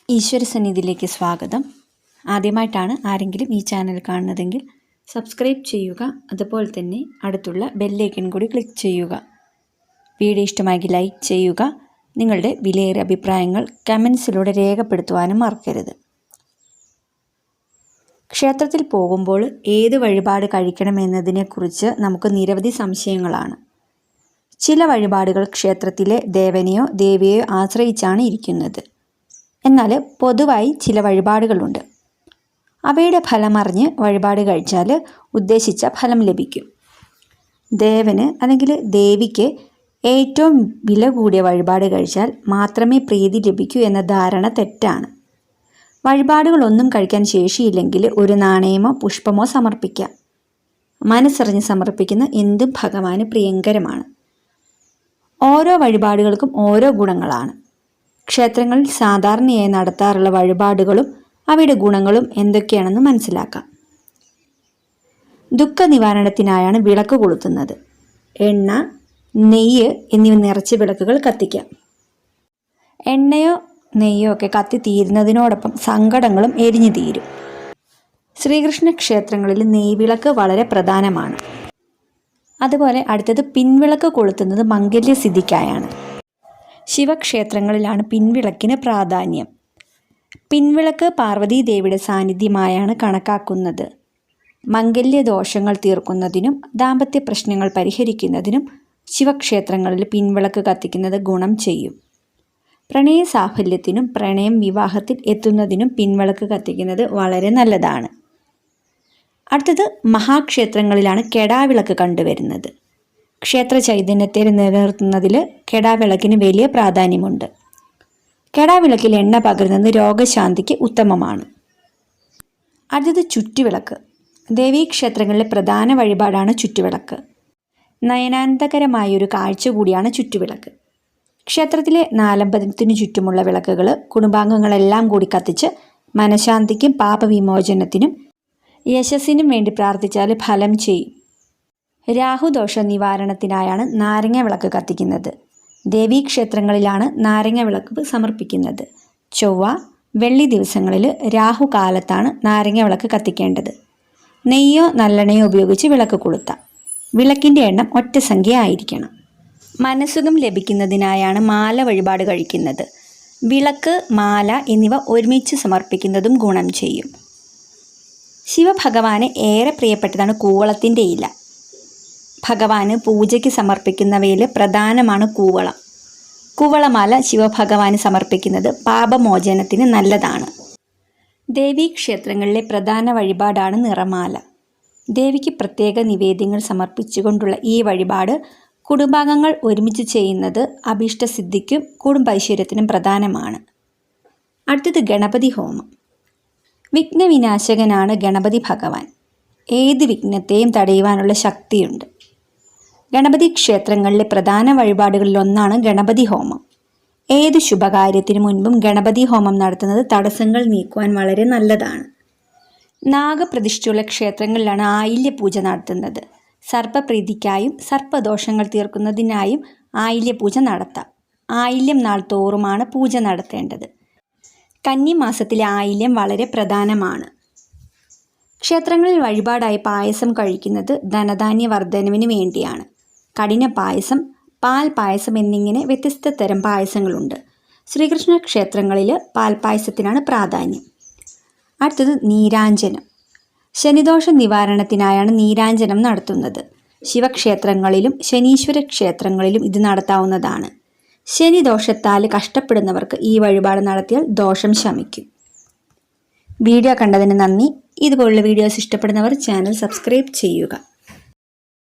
ഈശ്വരസന്നിധിയിലേക്ക് സ്വാഗതം. ആദ്യമായിട്ടാണ് ആരെങ്കിലും ഈ ചാനൽ കാണുന്നതെങ്കിൽ സബ്സ്ക്രൈബ് ചെയ്യുക. അതുപോലെ തന്നെ അടുത്തുള്ള ബെല്ലൈക്കൺ കൂടി ക്ലിക്ക് ചെയ്യുക. വീഡിയോ ഇഷ്ടമായെങ്കിൽ ലൈക്ക് ചെയ്യുക. നിങ്ങളുടെ വിലയേറിയ അഭിപ്രായങ്ങൾ കമൻസിലൂടെ രേഖപ്പെടുത്തുവാനും മറക്കരുത്. ക്ഷേത്രത്തിൽ പോകുമ്പോൾ ഏത് വഴിപാട് കഴിക്കണമെന്നതിനെക്കുറിച്ച് നമുക്ക് നിരവധി സംശയങ്ങളാണ്. ചില വഴിപാടുകൾ ക്ഷേത്രത്തിലെ ദേവനെയോ ദേവിയെയോ ആശ്രയിച്ചാണ് ഇരിക്കുന്നത്. എന്നാൽ പൊതുവായി ചില വഴിപാടുകളുണ്ട്. അവയുടെ ഫലമറിഞ്ഞ് വഴിപാട് കഴിച്ചാൽ ഉദ്ദേശിച്ച ഫലം ലഭിക്കും. ദേവന് അല്ലെങ്കിൽ ദേവിക്ക് ഏറ്റവും വില കൂടിയ വഴിപാട് കഴിച്ചാൽ മാത്രമേ പ്രീതി ലഭിക്കൂ എന്ന ധാരണ തെറ്റാണ്. വഴിപാടുകളൊന്നും കഴിക്കാൻ ശേഷിയില്ലെങ്കിൽ ഒരു നാണയമോ പുഷ്പമോ സമർപ്പിക്കാം. മനസ്സറിഞ്ഞ് സമർപ്പിക്കുന്ന എന്തും ഭഗവാന് പ്രിയങ്കരമാണ്. ഓരോ വഴിപാടുകൾക്കും ഓരോ ഗുണങ്ങളാണ്. ക്ഷേത്രങ്ങളിൽ സാധാരണയായി നടത്താറുള്ള വഴിപാടുകളും അവയുടെ ഗുണങ്ങളും എന്തൊക്കെയാണെന്ന് മനസ്സിലാക്കാം. ദുഃഖ നിവാരണത്തിനായാണ് വിളക്ക് കൊളുത്തുന്നത്. എണ്ണ, നെയ്യ് എന്നിവ നിറച്ച വിളക്കുകൾ കത്തിക്കാം. എണ്ണയോ നെയ്യോ ഒക്കെ കത്തി തീരുന്നതിനോടൊപ്പം സങ്കടങ്ങളും എരിഞ്ഞു തീരും. ശ്രീകൃഷ്ണ ക്ഷേത്രങ്ങളിൽ നെയ്വിളക്ക് വളരെ പ്രധാനമാണ്. അതുപോലെ അടുത്തത് പിൻവിളക്ക് കൊളുത്തുന്നത് മംഗല്യസിദ്ധിക്കായാണ്. ശിവക്ഷേത്രങ്ങളിലാണ് പിൻവിളക്കിന് പ്രാധാന്യം. പിൻവിളക്ക് പാർവതീദേവിയുടെ സാന്നിധ്യമായാണ് കണക്കാക്കുന്നത്. മംഗല്യദോഷങ്ങൾ തീർക്കുന്നതിനും ദാമ്പത്യ പ്രശ്നങ്ങൾ പരിഹരിക്കുന്നതിനും ശിവക്ഷേത്രങ്ങളിൽ പിൻവിളക്ക് കത്തിക്കുന്നത് ഗുണം ചെയ്യും. പ്രണയ സാഫല്യത്തിനും പ്രണയം വിവാഹത്തിൽ എത്തുന്നതിനും പിൻവിളക്ക് കത്തിക്കുന്നത് വളരെ നല്ലതാണ്. അടുത്തത് മഹാക്ഷേത്രങ്ങളിലാണ് കെടാവിളക്ക് കണ്ടുവരുന്നത്. ക്ഷേത്ര ചൈതന്യത്തെ നിലനിർത്തുന്നതിൽ കെടാവിളക്കിന് വലിയ പ്രാധാന്യമുണ്ട്. കെടാവിളക്കിൽ എണ്ണ പകരുന്നത് രോഗശാന്തിക്ക് ഉത്തമമാണ്. അടുത്തത് ചുറ്റുവിളക്ക്. ദേവീക്ഷേത്രങ്ങളിലെ പ്രധാന വഴിപാടാണ് ചുറ്റുവിളക്ക്. നയനാനന്ദകരമായൊരു കാഴ്ച കൂടിയാണ് ചുറ്റുവിളക്ക്. ക്ഷേത്രത്തിലെ നാലമ്പലത്തിനു ചുറ്റുമുള്ള വിളക്കുകൾ കുടുംബാംഗങ്ങളെല്ലാം കൂടി കത്തിച്ച് മനഃശാന്തിക്കും പാപവിമോചനത്തിനും യശസ്സിനും വേണ്ടി പ്രാർത്ഥിച്ചാൽ ഫലം ചെയ്യും. രാഹുദോഷ നിവാരണത്തിനായാണ് നാരങ്ങ വിളക്ക് കത്തിക്കുന്നത്. ദേവീക്ഷേത്രങ്ങളിലാണ് നാരങ്ങ വിളക്ക് സമർപ്പിക്കുന്നത്. ചൊവ്വ, വെള്ളി ദിവസങ്ങളിൽ രാഹുകാലത്താണ് നാരങ്ങ വിളക്ക് കത്തിക്കേണ്ടത്. നെയ്യോ നല്ലെണ്ണയോ ഉപയോഗിച്ച് വിളക്ക് കൊളുത്താം. വിളക്കിൻ്റെ എണ്ണം ഒറ്റ സംഖ്യ ആയിരിക്കണം. മനസ്സുഖം ലഭിക്കുന്നതിനായാണ് മാല വഴിപാട് കഴിക്കുന്നത്. വിളക്ക്, മാല എന്നിവ ഒരുമിച്ച് സമർപ്പിക്കുന്നതും ഗുണം ചെയ്യും. ശിവഭഗവാന് ഏറെ പ്രിയപ്പെട്ടതാണ് കൂവളത്തിൻ്റെ ഇല. ഭഗവാന് പൂജയ്ക്ക് സമർപ്പിക്കുന്നവയിൽ പ്രധാനമാണ് കൂവളം. കൂവളമാല ശിവഭഗവാന് സമർപ്പിക്കുന്നത് പാപമോചനത്തിന് നല്ലതാണ്. ദേവീക്ഷേത്രങ്ങളിലെ പ്രധാന വഴിപാടാണ് നിറമാല. ദേവിക്ക് പ്രത്യേക നിവേദ്യങ്ങൾ സമർപ്പിച്ചുകൊണ്ടുള്ള ഈ വഴിപാട് കുടുംബാംഗങ്ങൾ ഒരുമിച്ച് ചെയ്യുന്നത് അഭീഷ്ടസിദ്ധിക്കും കുടുംബൈശ്വര്യത്തിനും പ്രധാനമാണ്. അടുത്തത് ഗണപതി ഹോമം. വിഘ്നവിനാശകനാണ് ഗണപതി ഭഗവാൻ. ഏത് വിഘ്നത്തെയും തടയുവാനുള്ള ശക്തിയുണ്ട്. ഗണപതി ക്ഷേത്രങ്ങളിലെ പ്രധാന വഴിപാടുകളിലൊന്നാണ് ഗണപതി ഹോമം. ഏത് ശുഭകാര്യത്തിനു മുൻപും ഗണപതി ഹോമം നടത്തുന്നത് തടസ്സങ്ങൾ നീക്കുവാൻ വളരെ നല്ലതാണ്. നാഗപ്രതിഷ്ഠയുള്ള ക്ഷേത്രങ്ങളിലാണ് ആയില്യ പൂജ നടത്തുന്നത്. സർപ്പപ്രീതിക്കായും സർപ്പദോഷങ്ങൾ തീർക്കുന്നതിനായും ആയില്യ പൂജ നടത്താം. ആയില്യം നാൾ തോറുമാണ് പൂജ നടത്തേണ്ടത്. കന്നിമാസത്തിലെ ആയില്യം വളരെ പ്രധാനമാണ്. ക്ഷേത്രങ്ങളിൽ വഴിപാടായി പായസം കഴിക്കുന്നത് ധനധാന്യ വർധനവിന് വേണ്ടിയാണ്. കഠിന പായസം, പാൽ പായസം എന്നിങ്ങനെ വ്യത്യസ്ത തരം പായസങ്ങളുണ്ട്. ശ്രീകൃഷ്ണ ക്ഷേത്രങ്ങളിൽ പാൽപായസത്തിനാണ് പ്രാധാന്യം. അടുത്തത് നീരാഞ്ജനം. ശനിദോഷ നിവാരണത്തിനായാണ് നീരാഞ്ജനം നടത്തുന്നത്. ശിവക്ഷേത്രങ്ങളിലും ശനീശ്വര ക്ഷേത്രങ്ങളിലും ഇത് നടത്താവുന്നതാണ്. ശനിദോഷത്താൽ കഷ്ടപ്പെടുന്നവർക്ക് ഈ വഴിപാട് നടത്തിയാൽ ദോഷം ശമിക്കും. വീഡിയോ കണ്ടതിന് നന്ദി. ഇതുപോലുള്ള വീഡിയോസ് ഇഷ്ടപ്പെടുന്നവർ ചാനൽ സബ്സ്ക്രൈബ് ചെയ്യുക.